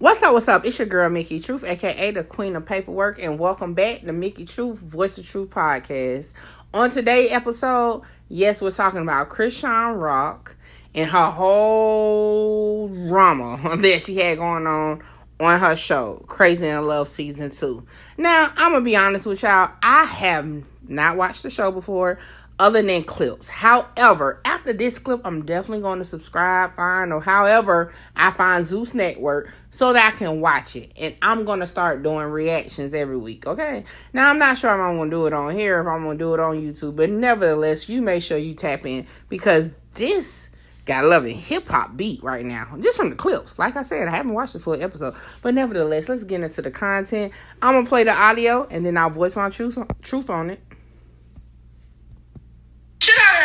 What's up? It's your girl, Mickey Truth, aka the Queen of Paperwork, and welcome back to Mickey Truth, Voice of Truth podcast. On today's episode, yes, we're talking about Chrisean Rock and her whole drama that she had going on her show, Chrisean Love Season 2. Now, I'm going to be honest with y'all, I have not watched the show before, other than clips. However, after this clip, I'm definitely going to subscribe, or however I find Zeus Network so that I can watch it. And I'm going to start doing reactions every week, okay? Now, I'm not sure if I'm going to do it on here, if I'm going to do it on YouTube, but nevertheless, you make sure you tap in because this got a loving hip-hop beat right now, just from the clips. Like I said, I haven't watched the full episode, but nevertheless, let's get into the content. I'm going to play the audio, and then I'll voice my truth on it.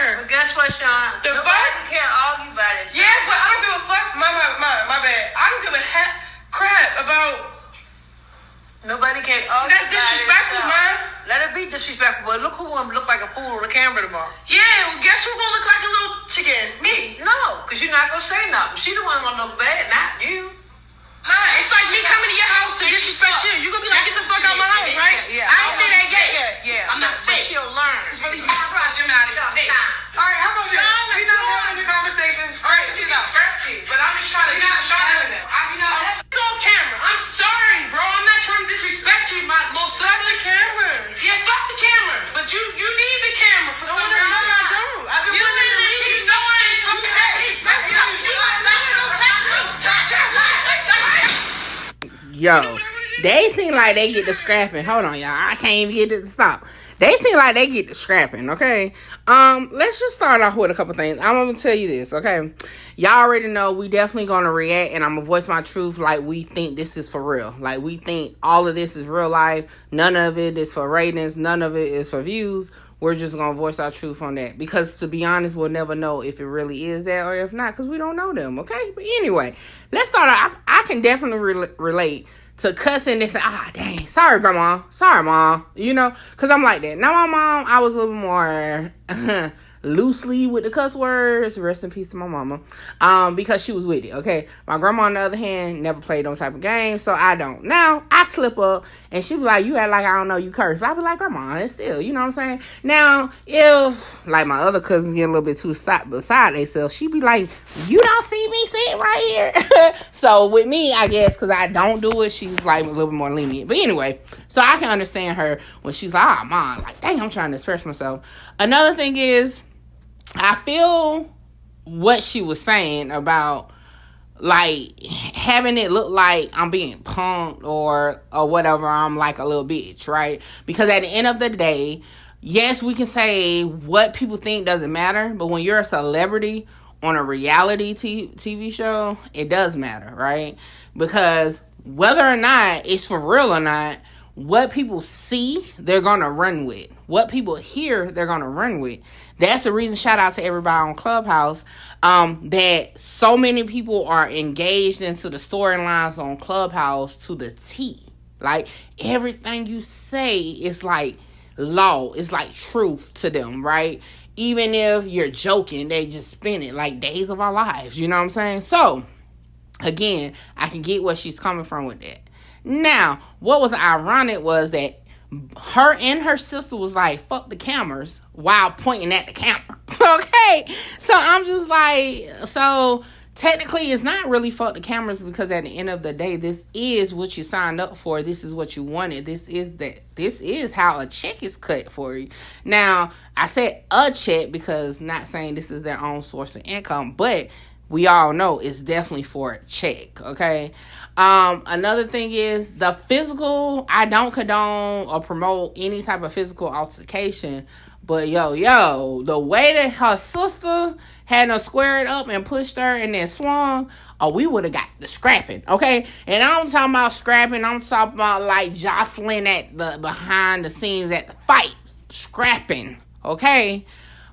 But guess what, Sean? The Nobody fuck? can't argue about it. Yeah, but I don't give a fuck. My bad. I don't give a crap about. Nobody can argue. That's disrespectful, man. Let it be disrespectful. But look who wanna look like a fool on the camera tomorrow. Yeah, well, guess who gonna look like a little chicken? Me. No, because you're not gonna say nothing. She the one gonna look bad, not you. Man, it's like me coming to your house to disrespect you. You gonna be like, get the fuck out my house, right? Yeah. I ain't say that yet. Yeah. I'm not But fake. she'll learn. It's really my Gemini. Fake. All right, how about this? We not having the conversations. All right, you can scratch it, but I'm just trying to. We're not having it. It's on camera. I'm sorry, bro. I'm not trying to disrespect you, my little sister. Fuck the camera. Yeah, fuck the camera. But you need the camera for some reason. No, I don't. I've been willing to leave you. No, I ain't fucking Yo, they seem like they get the scrapping. Hold on, y'all. I can't even get it to stop. They seem like they get the scrapping, okay? Let's just start off with a couple things. I'm gonna tell you this, okay? Y'all already know we definitely gonna react, and I'm gonna voice my truth like we think this is for real. Like we think all of this is real life. None of it is for ratings. None of it is for views. We're just gonna voice our truth on that. Because to be honest, we'll never know if it really is that or if not, because we don't know them, okay? But anyway, let's start off. I can definitely relate to cussing and say, dang, sorry, grandma. Sorry, mom. You know, because I'm like that. Now, my mom, I was a little more loosely with the cuss words. Rest in peace to my mama. Because she was with it, okay? My grandma, on the other hand, never played those type of games, so I don't. Now, I slip up, and she be like, you act like I don't know you curse. But I be like, grandma, it's still, you know what I'm saying? Now, if, like, my other cousins get a little bit too beside themselves, she be like, you don't see me sitting right here. So, with me, I guess, because I don't do it, she's, like, a little bit more lenient. But anyway, so I can understand her when she's like, mom, like, dang, I'm trying to express myself. Another thing is, I feel what she was saying about, like, having it look like I'm being punked or whatever. I'm like a little bitch, right? Because at the end of the day, yes, we can say what people think doesn't matter, but when you're a celebrity on a reality TV show, it does matter, right? Because whether or not it's for real or not, what people see, they're going to run with. What people hear, they're going to run with. That's the reason, shout out to everybody on Clubhouse, that so many people are engaged into the storylines on Clubhouse to the T. Like, everything you say is like law. It's like truth to them, right? Even if you're joking, they just spin it like days of our lives. You know what I'm saying? So, again, I can get where she's coming from with that. Now, what was ironic was that her and her sister was like, fuck the cameras, while pointing at the camera. Okay? So I'm just like, so technically it's not really fuck the cameras, because at the end of the day, this is what you signed up for. This is what you wanted. This is how a check is cut for you. Now, I said a check because not saying this is their own source of income, but we all know it's definitely for a check, okay? Another thing is the physical. I don't condone or promote any type of physical altercation, but yo, the way that her sister had her squared up and pushed her and then swung, we would have got the scrapping, okay? And I'm talking about scrapping. I'm talking about like jostling at the behind the scenes at the fight, scrapping, okay?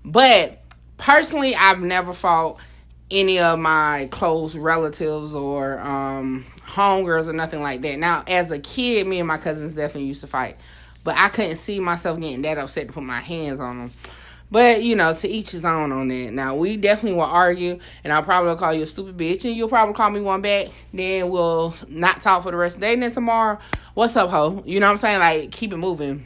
But personally, I've never fought any of my close relatives or homegirls or nothing like that. Now, as a kid, me and my cousins definitely used to fight, but I couldn't see myself getting that upset to put my hands on them. But, to each his own on that. Now, we definitely will argue, and I'll probably call you a stupid bitch, and you'll probably call me one back. Then we'll not talk for the rest of the day. And then tomorrow, what's up, ho? You know what I'm saying? Like, keep it moving.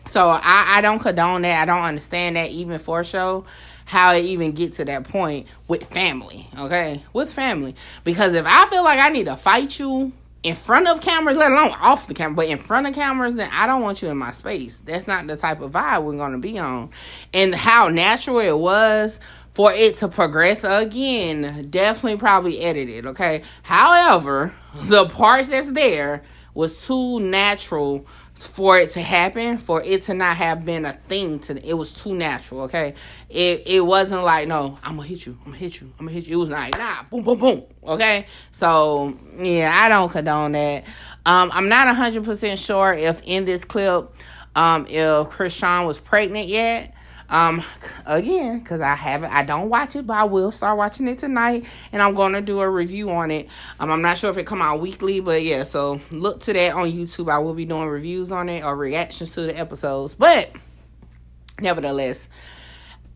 So, I don't condone that. I don't understand that even for show, how it even get to that point with family, okay? With family. Because if I feel like I need to fight you in front of cameras, let alone off the camera, but in front of cameras, then I don't want you in my space. That's not the type of vibe we're going to be on. And how natural it was for it to progress again, definitely probably edited, okay? However, the parts that's there was too natural for it to happen, for it to not have been a thing. It was too natural, okay? It wasn't like, no, I'm gonna hit you. It was like, nah, boom, boom, boom, okay? So, yeah, I don't condone that. I'm not 100% sure if in this clip, if Chrisean was pregnant yet. Again, because I don't watch it, but I will start watching it tonight, and I'm going to do a review on it. I'm not sure if it come out weekly, but yeah, so look to that on YouTube. I will be doing reviews on it or reactions to the episodes, but nevertheless,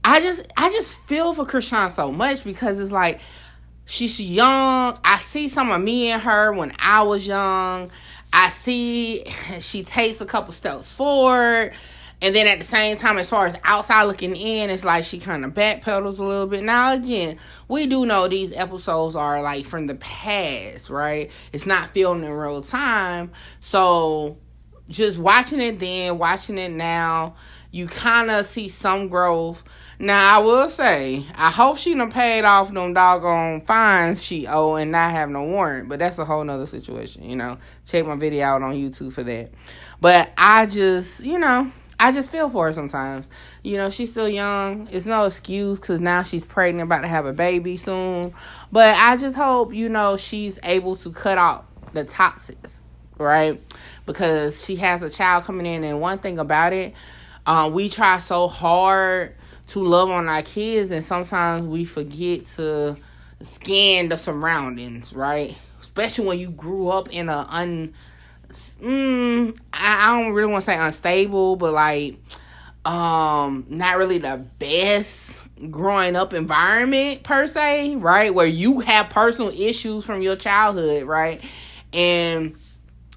I just feel for Chrisean so much, because it's like, she's young. I see some of me and her when I was young. I see she takes a couple steps forward. And then at the same time, as far as outside looking in, it's like she kind of backpedals a little bit. Now, again, we do know these episodes are like from the past, right? It's not filmed in real time. So just watching it then, watching it now, you kind of see some growth. Now, I will say, I hope she done paid off them doggone fines she owe and not have no warrant. But that's a whole nother situation, Check my video out on YouTube for that. But I just feel for her sometimes. She's still young. It's no excuse, because now she's pregnant, about to have a baby soon. But I just hope, she's able to cut out the toxics, right? Because she has a child coming in. And one thing about it, we try so hard to love on our kids, and sometimes we forget to scan the surroundings, right? Especially when you grew up in a I don't really want to say unstable, but like not really the best growing up environment per se, right? Where you have personal issues from your childhood, right? And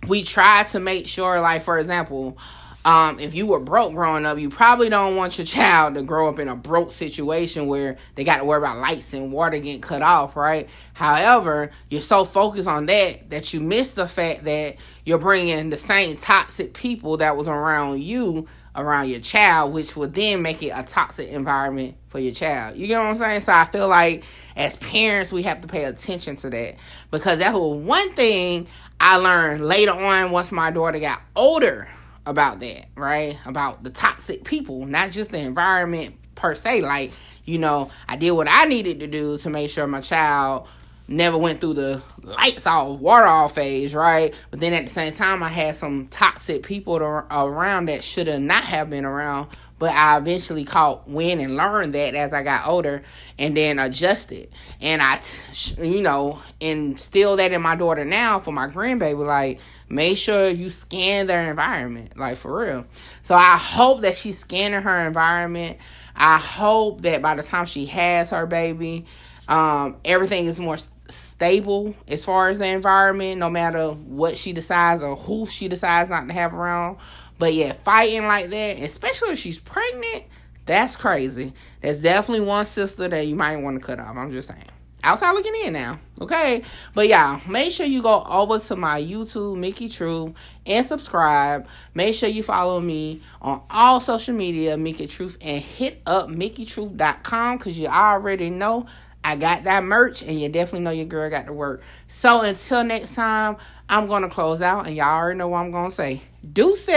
we try to make sure, like, for example, if you were broke growing up, you probably don't want your child to grow up in a broke situation where they got to worry about lights and water getting cut off, right? However, you're so focused on that you miss the fact that you're bringing the same toxic people that was around you around your child, which would then make it a toxic environment for your child. You get what I'm saying? So I feel like as parents, we have to pay attention to that, because that was one thing I learned later on once my daughter got older about that, right? About the toxic people, not just the environment per se. Like, I did what I needed to do to make sure my child never went through the lights off, water off phase, right? But then at the same time, I had some toxic people around that should have not have been around. But I eventually caught wind and learned that as I got older, and then adjusted. And I, instill that in my daughter now for my grandbaby. Like, make sure you scan their environment, like, for real. So I hope that she's scanning her environment. I hope that by the time she has her baby, everything is more stable as far as the environment, no matter what she decides or who she decides not to have around. But yeah, fighting like that, especially if she's pregnant, that's crazy. That's definitely one sister that you might want to cut off. I'm just saying. Outside looking in now, okay? But yeah, make sure you go over to my YouTube, Mickey Truth, and subscribe. Make sure you follow me on all social media, Mickey Truth, and hit up MickeyTruth.com, because you already know I got that merch, and you definitely know your girl got to work. So until next time, I'm going to close out, and y'all already know what I'm going to say. Deuces!